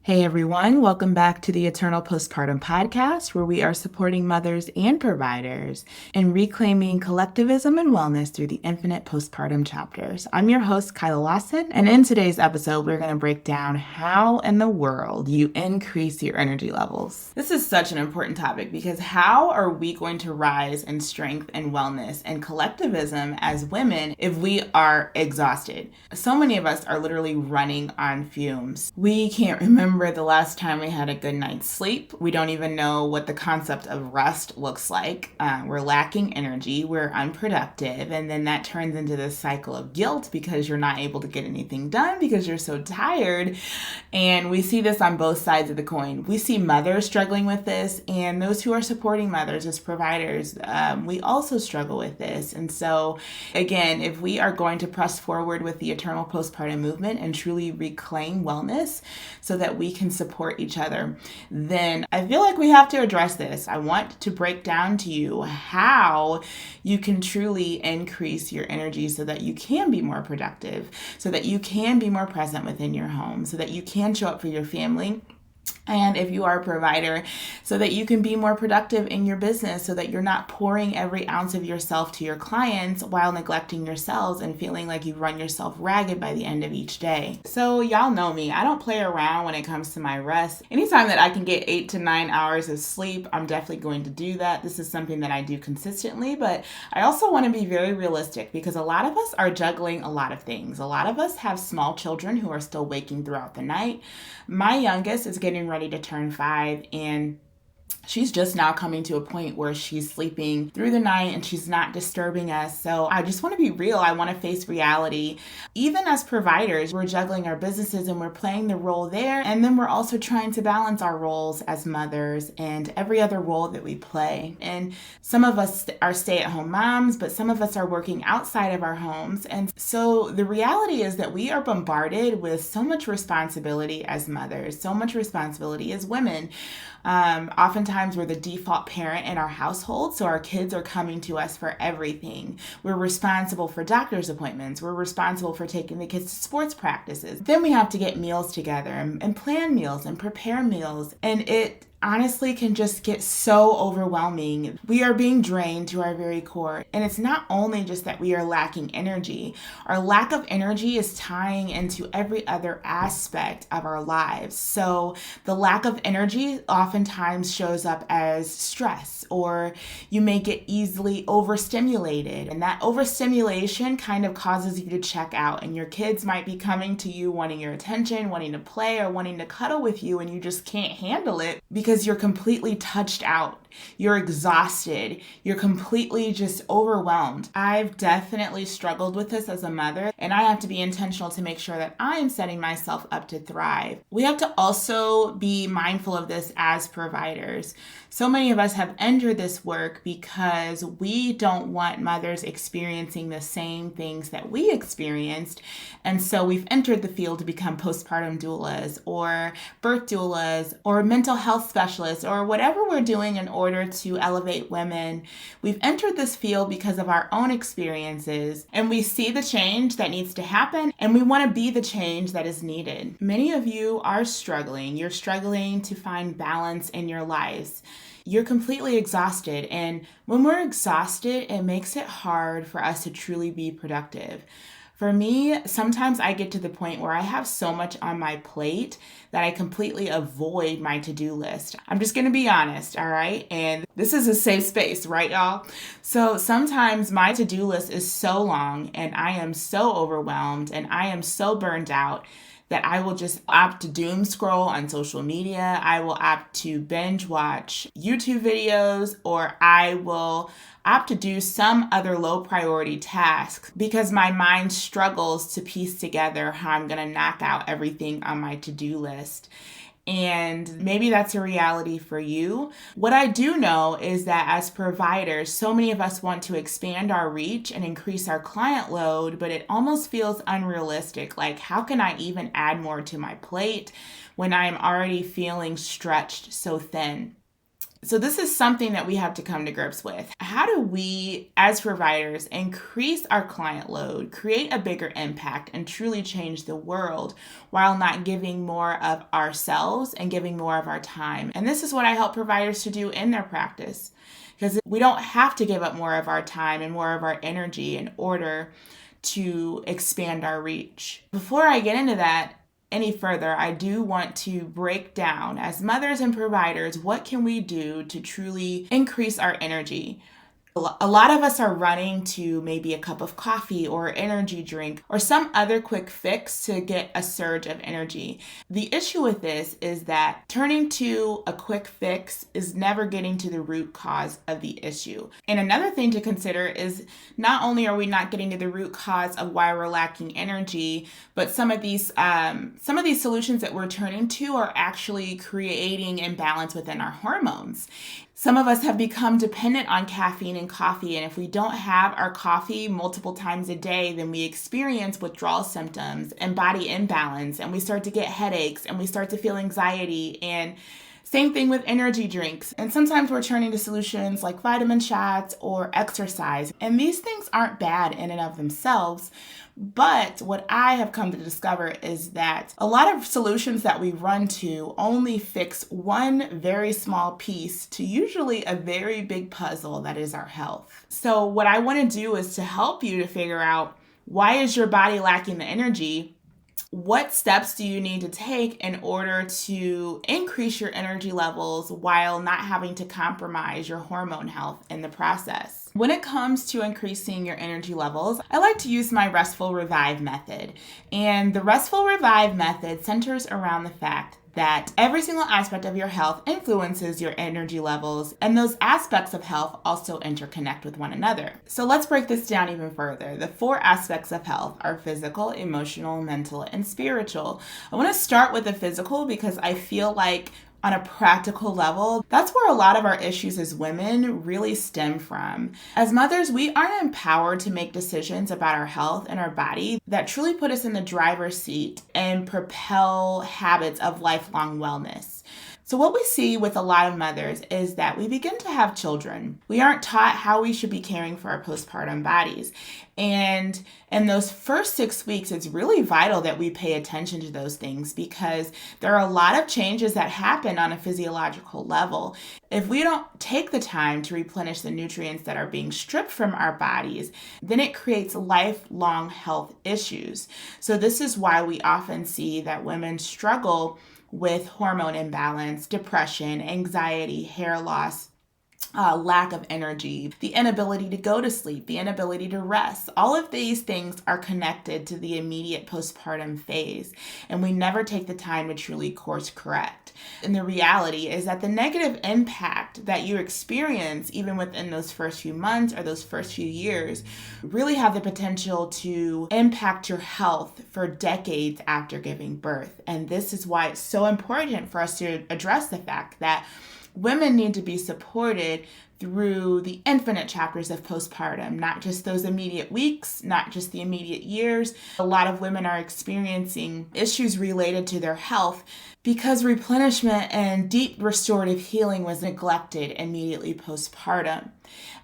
Hey everyone, welcome back to the Eternal Postpartum Podcast, where we are supporting mothers and providers in reclaiming collectivism and wellness through the infinite postpartum chapters. I'm your host, Kilah Lawson, and in today's episode, we're going to break down how in the world you increase your energy levels. This is such an important topic because how are we going to rise in strength and wellness and collectivism as women if we are exhausted? So many of us are literally running on fumes. We can't remember the last time we had a good night's sleep. We don't even know what the concept of rest looks like. We're lacking energy, we're unproductive, and then that turns into this cycle of guilt because you're not able to get anything done because you're so tired. And we see this on both sides of the coin. We see mothers struggling with this, and those who are supporting mothers as providers, we also struggle with this. And so again, if we are going to press forward with the Eternal Postpartum movement and truly reclaim wellness so that we can support each other, then I feel like we have to address this. I want to break down to you how you can truly increase your energy so that you can be more productive, so that you can be more present within your home, so that you can show up for your family. And if you are a provider, so that you can be more productive in your business, so that you're not pouring every ounce of yourself to your clients while neglecting yourselves and feeling like you've run yourself ragged by the end of each day. So y'all know me, I don't play around when it comes to my rest. Anytime that I can get 8 to 9 hours of sleep, I'm definitely going to do that. This is something that I do consistently, but I also want to be very realistic because a lot of us are juggling a lot of things. A lot of us have small children who are still waking throughout the night. My youngest is getting ready to turn 5, and she's just now coming to a point where she's sleeping through the night and she's not disturbing us. So I just want to be real. I want to face reality. Even as providers, we're juggling our businesses and we're playing the role there. And then we're also trying to balance our roles as mothers and every other role that we play. And some of us are stay-at-home moms, but some of us are working outside of our homes. And so the reality is that we are bombarded with so much responsibility as mothers, so much responsibility as women. Oftentimes we're the default parent in our household, so our kids are coming to us for everything. We're responsible for doctor's appointments. We're responsible for taking the kids to sports practices. Then we have to get meals together and plan meals and prepare meals, and it honestly can just get so overwhelming. We are being drained to our very core. And it's not only just that we are lacking energy. Our lack of energy is tying into every other aspect of our lives. So the lack of energy oftentimes shows up as stress, or you may get easily overstimulated. And that overstimulation kind of causes you to check out. And your kids might be coming to you wanting your attention, wanting to play, or wanting to cuddle with you, and you just can't handle it because you're completely touched out. You're exhausted. You're completely just overwhelmed. I've definitely struggled with this as a mother, and I have to be intentional to make sure that I am setting myself up to thrive. We have to also be mindful of this as providers. So many of us have entered this work because we don't want mothers experiencing the same things that we experienced. And so we've entered the field to become postpartum doulas or birth doulas or mental health specialists or whatever we're doing in order to elevate women. We've entered this field because of our own experiences, and we see the change that needs to happen, and we want to be the change that is needed. Many of you are struggling. You're struggling to find balance in your lives. You're completely exhausted, and when we're exhausted, it makes it hard for us to truly be productive. For me, sometimes I get to the point where I have so much on my plate that I completely avoid my to-do list. I'm just going to be honest, all right? And this is a safe space, right, y'all? So sometimes my to-do list is so long and I am so overwhelmed and I am so burned out that I will just opt to doom scroll on social media. I will opt to binge watch YouTube videos, or I will opt to do some other low priority task because my mind struggles to piece together how I'm gonna knock out everything on my to-do list. And maybe that's a reality for you. What I do know is that as providers, so many of us want to expand our reach and increase our client load, but it almost feels unrealistic. Like, how can I even add more to my plate when I'm already feeling stretched so thin? So this is something that we have to come to grips with. How do we, as providers, increase our client load, create a bigger impact, and truly change the world while not giving more of ourselves and giving more of our time? And this is what I help providers to do in their practice, because we don't have to give up more of our time and more of our energy in order to expand our reach. Before I get into that any further, I do want to break down, as mothers and providers, what can we do to truly increase our energy? A lot of us are running to maybe a cup of coffee or energy drink or some other quick fix to get a surge of energy. The issue with this is that turning to a quick fix is never getting to the root cause of the issue. And another thing to consider is not only are we not getting to the root cause of why we're lacking energy, but some of these solutions that we're turning to are actually creating imbalance within our hormones. Some of us have become dependent on caffeine and coffee, and if we don't have our coffee multiple times a day, then we experience withdrawal symptoms and body imbalance, and we start to get headaches, and we start to feel anxiety, and same thing with energy drinks. And sometimes we're turning to solutions like vitamin shots or exercise, and these things aren't bad in and of themselves. But what I have come to discover is that a lot of solutions that we run to only fix one very small piece to usually a very big puzzle that is our health. So what I want to do is to help you to figure out, why is your body lacking the energy? What steps do you need to take in order to increase your energy levels while not having to compromise your hormone health in the process? When it comes to increasing your energy levels, I like to use my Restful Revive method. And the Restful Revive method centers around the fact that every single aspect of your health influences your energy levels, and those aspects of health also interconnect with one another. So let's break this down even further. The 4 aspects of health are physical, emotional, mental, and spiritual. I want to start with the physical because I feel like on a practical level, that's where a lot of our issues as women really stem from. As mothers, we aren't empowered to make decisions about our health and our body that truly put us in the driver's seat and propel habits of lifelong wellness. So what we see with a lot of mothers is that we begin to have children. We aren't taught how we should be caring for our postpartum bodies. And in those first 6 weeks, it's really vital that we pay attention to those things, because there are a lot of changes that happen on a physiological level. If we don't take the time to replenish the nutrients that are being stripped from our bodies, then it creates lifelong health issues. So this is why we often see that women struggle with hormone imbalance, depression, anxiety, hair loss, lack of energy, the inability to go to sleep, the inability to rest. All of these things are connected to the immediate postpartum phase, and we never take the time to truly course correct. And the reality is that the negative impact that you experience even within those first few months or those first few years really have the potential to impact your health for decades after giving birth. And this is why it's so important for us to address the fact that women need to be supported through the infinite chapters of postpartum, not just those immediate weeks, not just the immediate years. A lot of women are experiencing issues related to their health because replenishment and deep restorative healing was neglected immediately postpartum.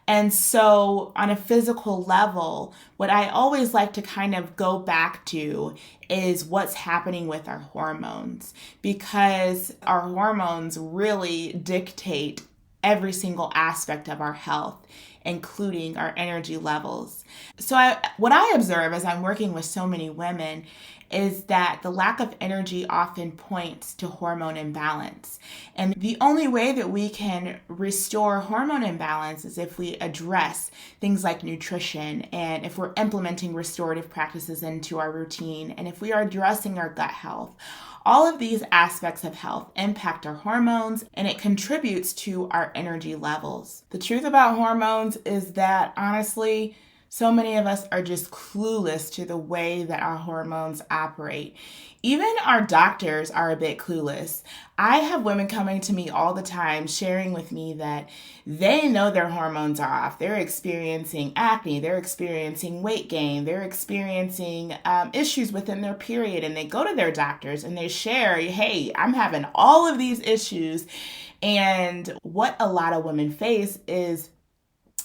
And so on a physical level, what I always like to kind of go back to is what's happening with our hormones, because our hormones really dictate every single aspect of our health, including our energy levels. So what I observe as I'm working with so many women is that the lack of energy often points to hormone imbalance. And the only way that we can restore hormone imbalance is if we address things like nutrition, and if we're implementing restorative practices into our routine, and if we are addressing our gut health. All of these aspects of health impact our hormones, and it contributes to our energy levels. The truth about hormones is that, honestly, so many of us are just clueless to the way that our hormones operate. Even our doctors are a bit clueless. I have women coming to me all the time sharing with me that they know their hormones are off. They're experiencing acne, they're experiencing weight gain, they're experiencing issues within their period, and they go to their doctors and they share, hey, I'm having all of these issues, And what a lot of women face is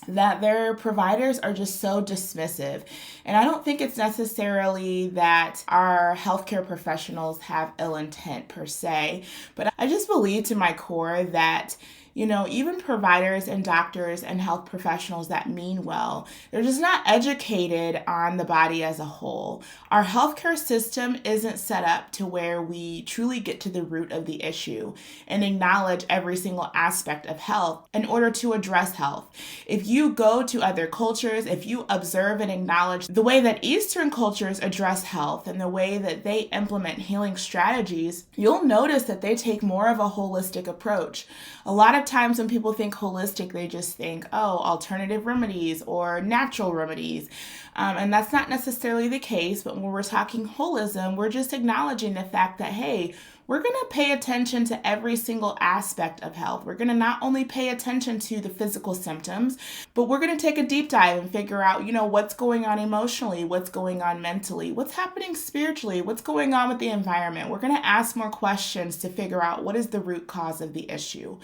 that their providers are just so dismissive. And I don't think it's necessarily that our healthcare professionals have ill intent per se, but I just believe to my core that even providers and doctors and health professionals that mean well, they're just not educated on the body as a whole. Our healthcare system isn't set up to where we truly get to the root of the issue and acknowledge every single aspect of health in order to address health. If you go to other cultures, if you observe and acknowledge the way that Eastern cultures address health and the way that they implement healing strategies, you'll notice that they take more of a holistic approach. A lot of times when people think holistic, they just think, alternative remedies or natural remedies. And that's not necessarily the case, but when we're talking holism, we're just acknowledging the fact that, hey, we're going to pay attention to every single aspect of health. We're going to not only pay attention to the physical symptoms, but we're going to take a deep dive and figure out, what's going on emotionally, what's going on mentally, what's happening spiritually, what's going on with the environment. We're going to ask more questions to figure out what is the root cause of the issue.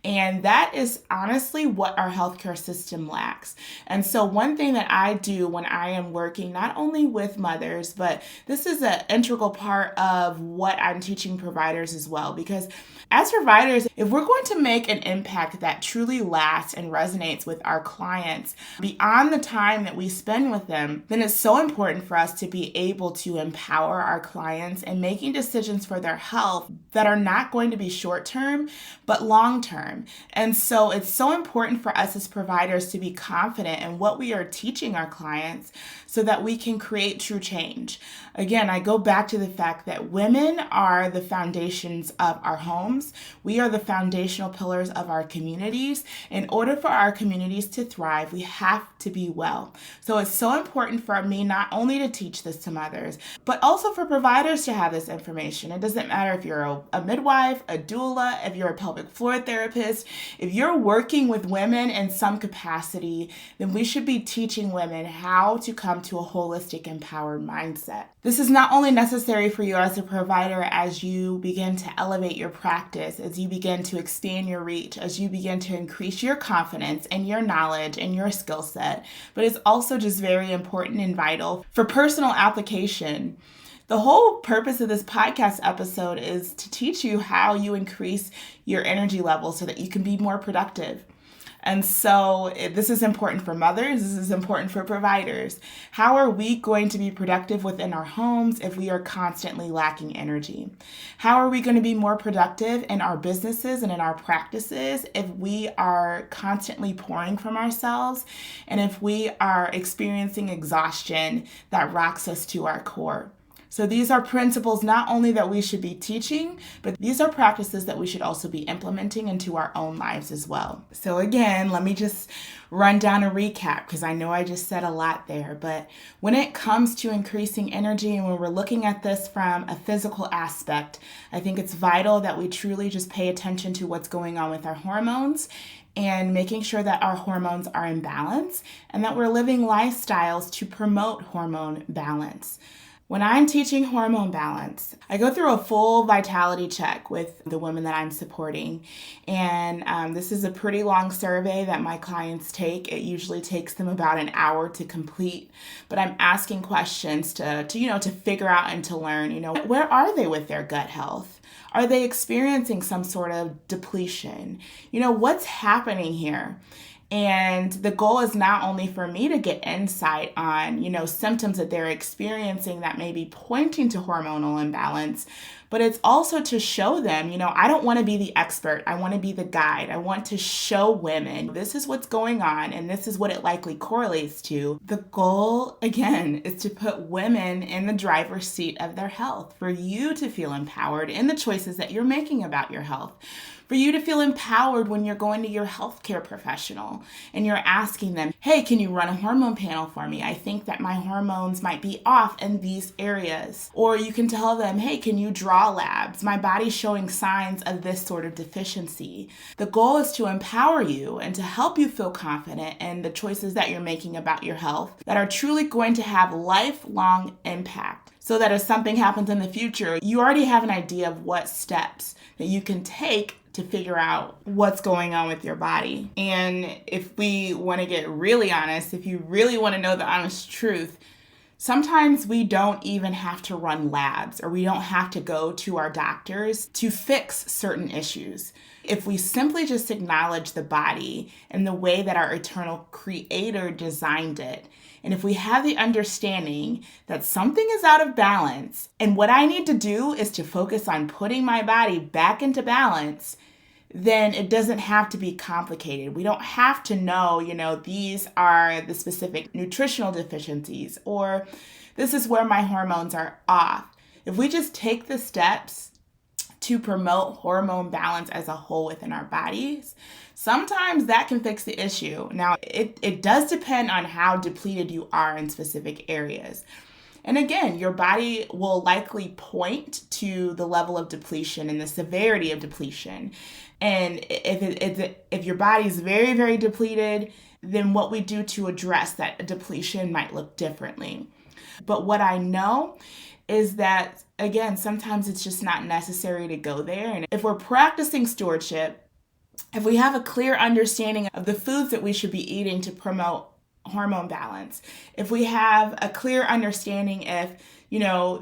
And that is honestly what our healthcare system lacks. And so one thing that I do when I am working not only with mothers, but this is an integral part of what I'm teaching providers as well, because as providers, if we're going to make an impact that truly lasts and resonates with our clients beyond the time that we spend with them, then it's so important for us to be able to empower our clients in making decisions for their health that are not going to be short-term, but long-term. And so it's so important for us as providers to be confident in what we are teaching our clients so that we can create true change. Again, I go back to the fact that women are the foundations of our homes. We are the foundational pillars of our communities. In order for our communities to thrive, we have to be well. So it's so important for me not only to teach this to mothers, but also for providers to have this information. It doesn't matter if you're a midwife, a doula, if you're a pelvic floor therapist, if you're working with women in some capacity, then we should be teaching women how to come to a holistic, empowered mindset. This is not only necessary for you as a provider as you begin to elevate your practice, as you begin to expand your reach, as you begin to increase your confidence and your knowledge and your skill set, but it's also just very important and vital for personal application. The whole purpose of this podcast episode is to teach you how you increase your energy level so that you can be more productive. And so this is important for mothers. This is important for providers. How are we going to be productive within our homes if we are constantly lacking energy? How are we going to be more productive in our businesses and in our practices if we are constantly pouring from ourselves and if we are experiencing exhaustion that rocks us to our core? So these are principles not only that we should be teaching, but these are practices that we should also be implementing into our own lives as well. So again, let me just run down a recap because I know I just said a lot there. But when it comes to increasing energy and when we're looking at this from a physical aspect, I think it's vital that we truly just pay attention to what's going on with our hormones and making sure that our hormones are in balance and that we're living lifestyles to promote hormone balance. When I'm teaching hormone balance, I go through a full vitality check with the women that I'm supporting. And this is a pretty long survey that my clients take. It usually takes them about an hour to complete. But I'm asking questions to figure out and to learn, where are they with their gut health? Are they experiencing some sort of depletion? What's happening here? And the goal is not only for me to get insight on, symptoms that they're experiencing that may be pointing to hormonal imbalance, but it's also to show them, I don't want to be the expert. I want to be the guide. I want to show women this is what's going on and this is what it likely correlates to. The goal, again, is to put women in the driver's seat of their health, for you to feel empowered in the choices that you're making about your health. For you to feel empowered when you're going to your healthcare professional and you're asking them, hey, can you run a hormone panel for me? I think that my hormones might be off in these areas. Or you can tell them, hey, can you draw draw labs. My body's showing signs of this sort of deficiency. The goal is to empower you and to help you feel confident in the choices that you're making about your health that are truly going to have lifelong impact. So that if something happens in the future, you already have an idea of what steps that you can take to figure out what's going on with your body. And if we want to get really honest, if you really want to know the honest truth, sometimes we don't even have to run labs, or we don't have to go to our doctors to fix certain issues. If we simply just acknowledge the body and the way that our eternal creator designed it, and if we have the understanding that something is out of balance, and what I need to do is to focus on putting my body back into balance, then it doesn't have to be complicated. We don't have to know, these are the specific nutritional deficiencies, or this is where my hormones are off. If we just take the steps to promote hormone balance as a whole within our bodies, sometimes that can fix the issue. Now, it does depend on how depleted you are in specific areas. And again, your body will likely point to the level of depletion and the severity of depletion. And if your body is very, very depleted, then what we do to address that depletion might look differently. But what I know is that, again, sometimes it's just not necessary to go there. And if we're practicing stewardship, if we have a clear understanding of the foods that we should be eating to promote hormone balance, if we have a clear understanding if,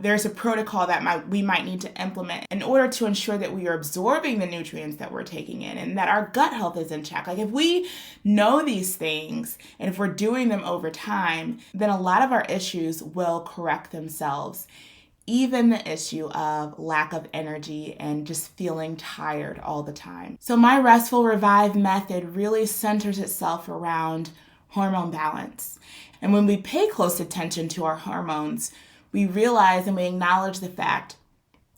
there's a protocol that we might need to implement in order to ensure that we are absorbing the nutrients that we're taking in and that our gut health is in check. Like if we know these things and if we're doing them over time, then a lot of our issues will correct themselves. Even the issue of lack of energy and just feeling tired all the time. So my Restful Revive method really centers itself around hormone balance. And when we pay close attention to our hormones, we realize and we acknowledge the fact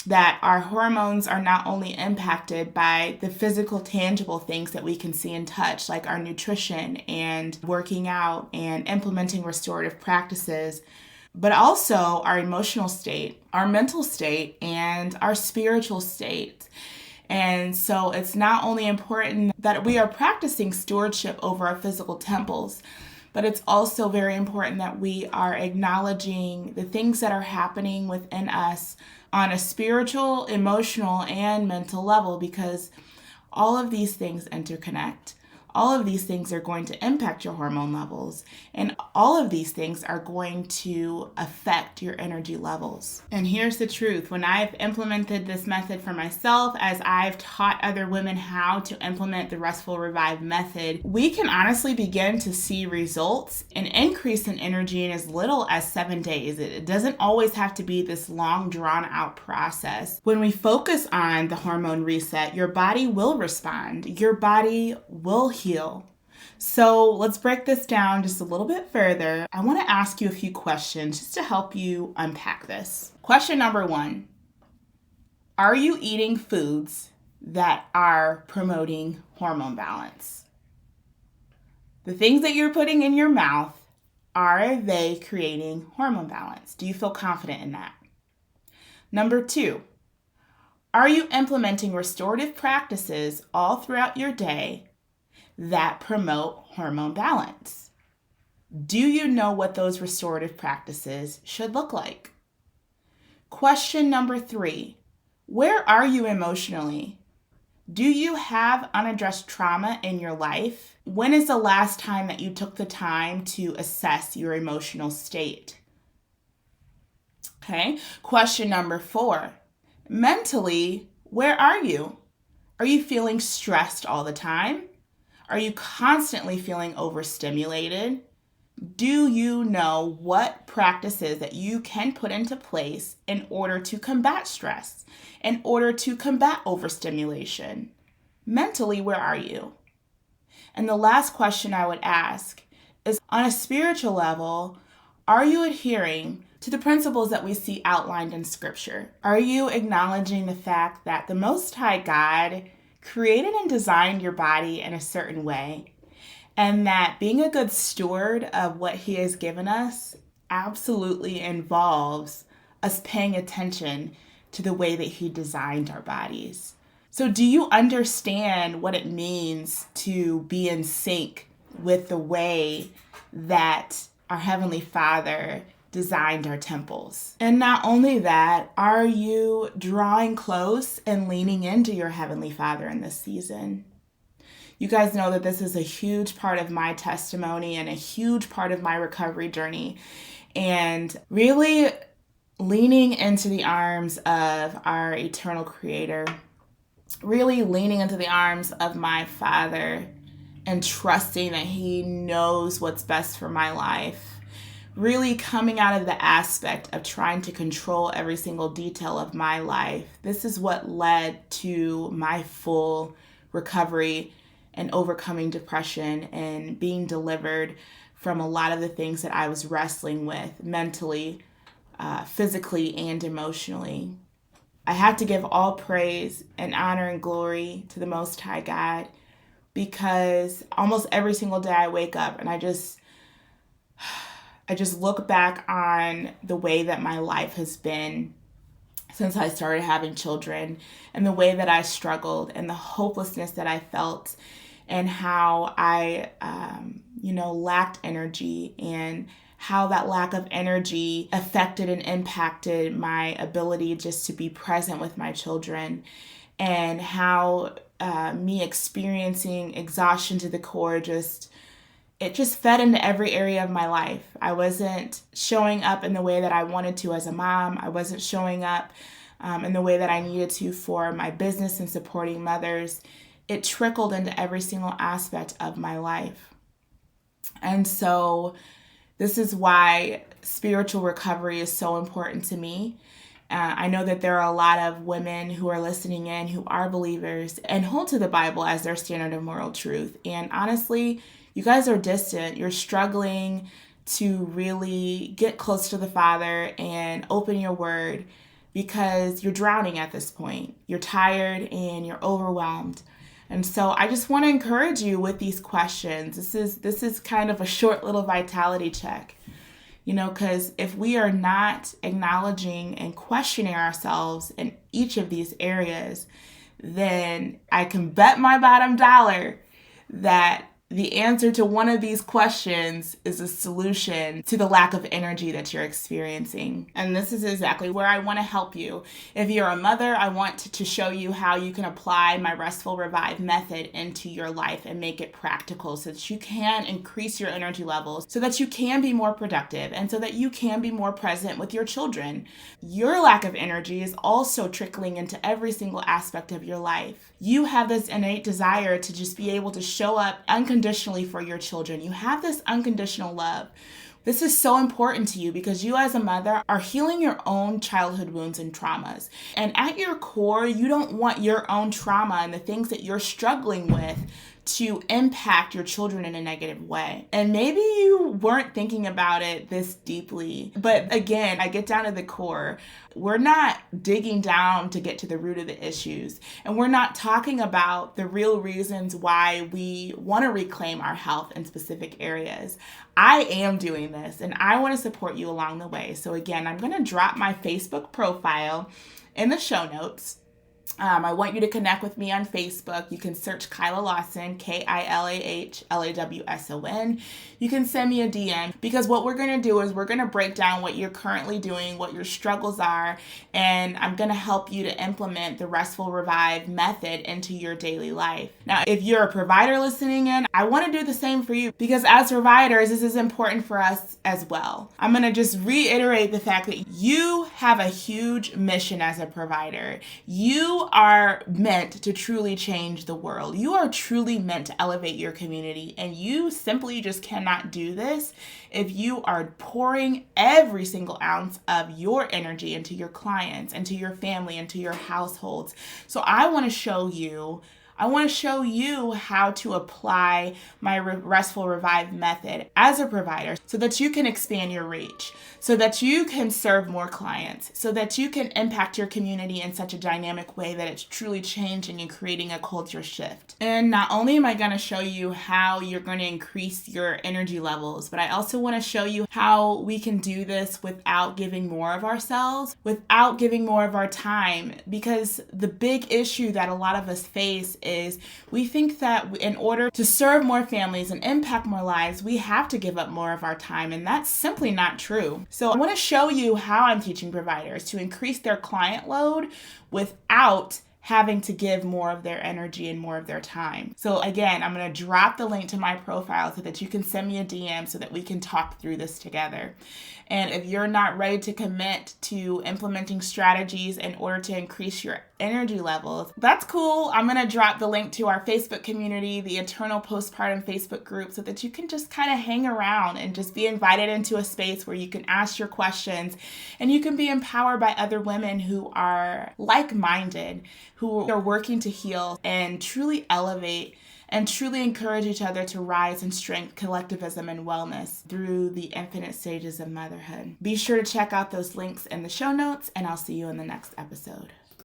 that our hormones are not only impacted by the physical, tangible things that we can see and touch, like our nutrition and working out and implementing restorative practices, but also our emotional state, our mental state, and our spiritual state. And so it's not only important that we are practicing stewardship over our physical temples, but it's also very important that we are acknowledging the things that are happening within us on a spiritual, emotional, and mental level, because all of these things interconnect. All of these things are going to impact your hormone levels, and all of these things are going to affect your energy levels. And here's the truth. When I've implemented this method for myself, as I've taught other women how to implement the Restful Revive method, we can honestly begin to see results, an increase in energy in as little as 7 days. It doesn't always have to be this long, drawn-out process. When we focus on the hormone reset, your body will respond. Your body will heal. So let's break this down just a little bit further. I want to ask you a few questions just to help you unpack this. Question number 1, are you eating foods that are promoting hormone balance? The things that you're putting in your mouth, are they creating hormone balance? Do you feel confident in that? Number 2, are you implementing restorative practices all throughout your day that promote hormone balance? Do you know what those restorative practices should look like? Question number 3, where are you emotionally? Do you have unaddressed trauma in your life? When is the last time that you took the time to assess your emotional state? Okay. Question number 4, mentally, where are you? Are you feeling stressed all the time? Are you constantly feeling overstimulated? Do you know what practices that you can put into place in order to combat stress, in order to combat overstimulation? Mentally, where are you? And the last question I would ask is, on a spiritual level, are you adhering to the principles that we see outlined in Scripture? Are you acknowledging the fact that the Most High God created and designed your body in a certain way, and that being a good steward of what He has given us absolutely involves us paying attention to the way that he designed our bodies. So do you understand what it means to be in sync with the way that our Heavenly Father designed our temples? And not only that, are you drawing close and leaning into your Heavenly Father in this season? You guys know that this is a huge part of my testimony and a huge part of my recovery journey. And really leaning into the arms of our eternal Creator, really leaning into the arms of my Father and trusting that He knows what's best for my life. Really coming out of the aspect of trying to control every single detail of my life. This is what led to my full recovery and overcoming depression and being delivered from a lot of the things that I was wrestling with mentally, physically, and emotionally. I had to give all praise and honor and glory to the Most High God, because almost every single day I wake up and I just look back on the way that my life has been since I started having children, and the way that I struggled and the hopelessness that I felt, and how I, lacked energy, and how that lack of energy affected and impacted my ability just to be present with my children, and how me experiencing exhaustion to the core it just fed into every area of my life. I wasn't showing up in the way that I wanted to as a mom. I wasn't showing up in the way that I needed to for my business and supporting mothers. It trickled into every single aspect of my life. And so this is why spiritual recovery is so important to me. I know that there are a lot of women who are listening in who are believers and hold to the Bible as their standard of moral truth. And honestly, you guys are distant. You're struggling to really get close to the Father and open your word because you're drowning at this point. You're tired and you're overwhelmed. And so I just want to encourage you with these questions. This is kind of a short little vitality check, because if we are not acknowledging and questioning ourselves in each of these areas, then I can bet my bottom dollar that the answer to one of these questions is a solution to the lack of energy that you're experiencing. And this is exactly where I want to help you. If you're a mother, I want to show you how you can apply my Restful Revive method into your life and make it practical so that you can increase your energy levels, so that you can be more productive, and so that you can be more present with your children. Your lack of energy is also trickling into every single aspect of your life. You have this innate desire to just be able to show up unconditionally for your children. You have this unconditional love. This is so important to you because you as a mother are healing your own childhood wounds and traumas. And at your core, you don't want your own trauma and the things that you're struggling with to impact your children in a negative way. And maybe you weren't thinking about it this deeply. But again, I get down to the core. We're not digging down to get to the root of the issues. And we're not talking about the real reasons why we want to reclaim our health in specific areas. I am doing this and I want to support you along the way. So again, I'm going to drop my Facebook profile in the show notes. I want you to connect with me on Facebook. You can search Kilah Lawson, Kilah Lawson. You can send me a DM, because what we're going to do is we're going to break down what you're currently doing, what your struggles are, and I'm going to help you to implement the Restful Revive method into your daily life. Now, if you're a provider listening in, I want to do the same for you, because as providers, this is important for us as well. I'm going to just reiterate the fact that you have a huge mission as a provider. You are meant to truly change the world. You are truly meant to elevate your community, and you simply just cannot do this if you are pouring every single ounce of your energy into your clients, into your family, into your households. So I want to show you I want to show you how to apply my Restful Revive method as a provider so that you can expand your reach, so that you can serve more clients, so that you can impact your community in such a dynamic way that it's truly changing and creating a culture shift. And not only am I going to show you how you're going to increase your energy levels, but I also want to show you how we can do this without giving more of ourselves, without giving more of our time, because the big issue that a lot of us face is we think that in order to serve more families and impact more lives, we have to give up more of our time, and that's simply not true. So I want to show you how I'm teaching providers to increase their client load without having to give more of their energy and more of their time. So again, I'm going to drop the link to my profile so that you can send me a DM so that we can talk through this together. And if you're not ready to commit to implementing strategies in order to increase your energy levels, that's cool. I'm going to drop the link to our Facebook community, the Eternal Postpartum Facebook group, so that you can just kind of hang around and just be invited into a space where you can ask your questions and you can be empowered by other women who are like-minded, who are working to heal and truly elevate and truly encourage each other to rise in strength, collectivism, and wellness through the infinite stages of motherhood. Be sure to check out those links in the show notes, and I'll see you in the next episode.